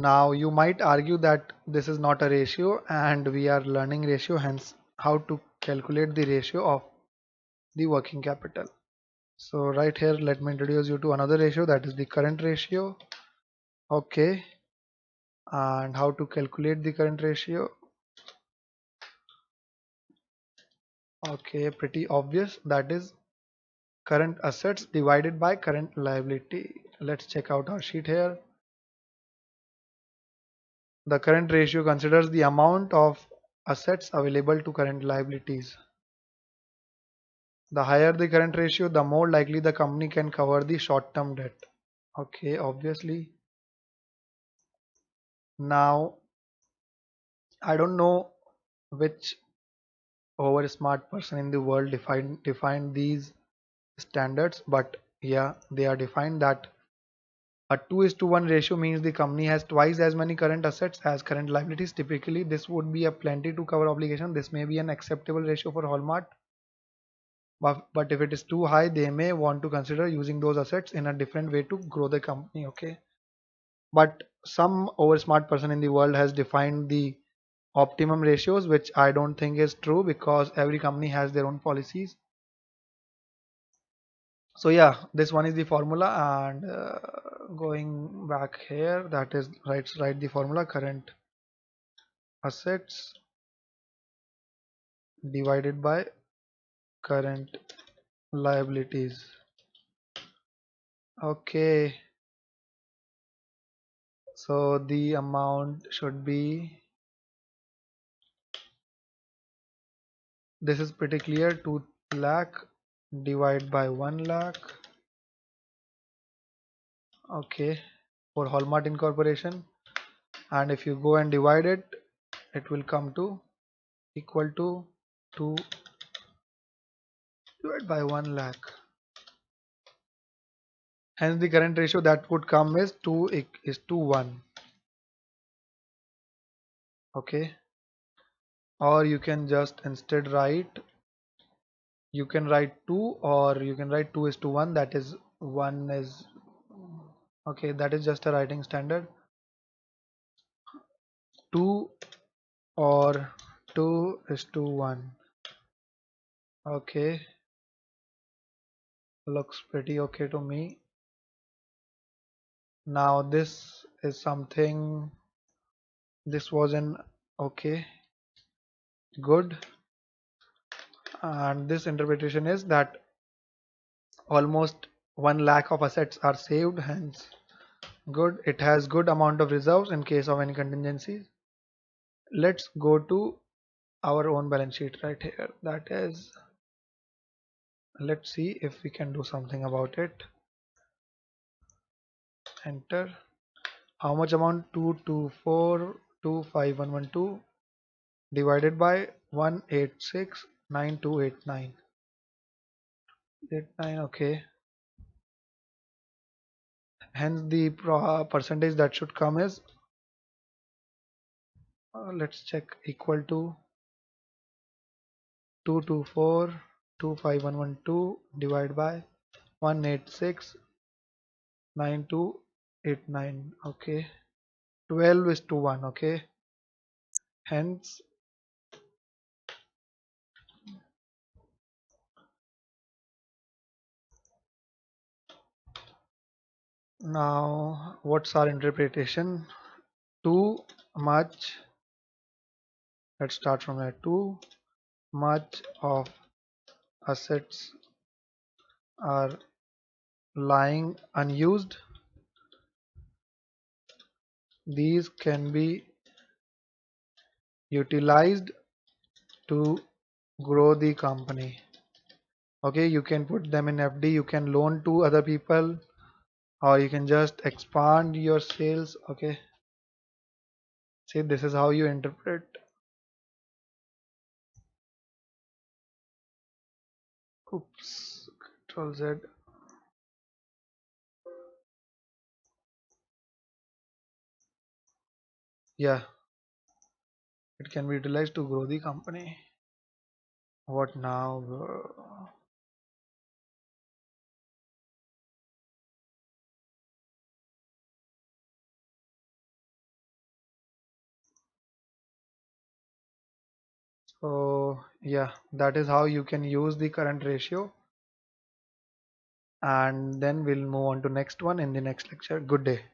Now you might argue that this is not a ratio and we are learning ratio, hence how to calculate the ratio of the working capital. So right here, let me introduce you to another ratio, that is the current ratio. Okay, and how to calculate the current ratio? Okay, pretty obvious, that is current assets divided by current liability. Let's check out our sheet here. The current ratio considers the amount of assets available to current liabilities. The higher the current ratio, the more likely the company can cover the short-term debt. Okay, obviously. Now, I don't know which over smart person in the world defined these standards, but yeah, they are defined that a 2 is to 1 ratio means the company has twice as many current assets as current liabilities. Typically, this would be a plenty to cover obligation. This may be an acceptable ratio for Hallmark, but if it is too high, they may want to consider using those assets in a different way to grow the company. Okay, but some over smart person in the world has defined the optimum ratios, which I don't think is true because every company has their own policies. So yeah, this one is the formula, and going back here, that is write the formula: current assets divided by current liabilities. Okay, so the amount should be, this is pretty clear, 2 lakh divide by 1 lakh. Okay, for Hallmark Incorporation, and if you go and divide it, it will come to equal to 2 divided by 1 lakh. Hence the current ratio that would come is 2 is to 1. Okay, or you can just instead write, you can write 2, or you can write 2 is to 1, that is 1 is, okay, that is just a writing standard. 2 or 2 is to 1. Okay, looks pretty okay to me. Now this is something, this was an, okay, good, and this interpretation is that almost 1 lakh of assets are saved, hence good. It has good amount of reserves in case of any contingencies. Let's go to our own balance sheet right here, that is, let's see if we can do something about it. Enter. How much amount? 224,25112 divided by 1869289. 89, okay. Hence the percentage that should come is, let's check, equal to 224,25112 divided by 1869289. Okay, 12 is to 1. Okay, hence now what's our interpretation? Too much, let's start from there. Too much of assets are lying unused. These can be utilized to grow the company. Okay, you can put them in FD, you can loan to other people, or you can just expand your sales. Okay, see, this is how you interpret. Oops, Control Z. Yeah, it can be utilized to grow the company. What now, bro? So yeah, that is how you can use the current ratio, and then we'll move on to next one in the next lecture. Good day.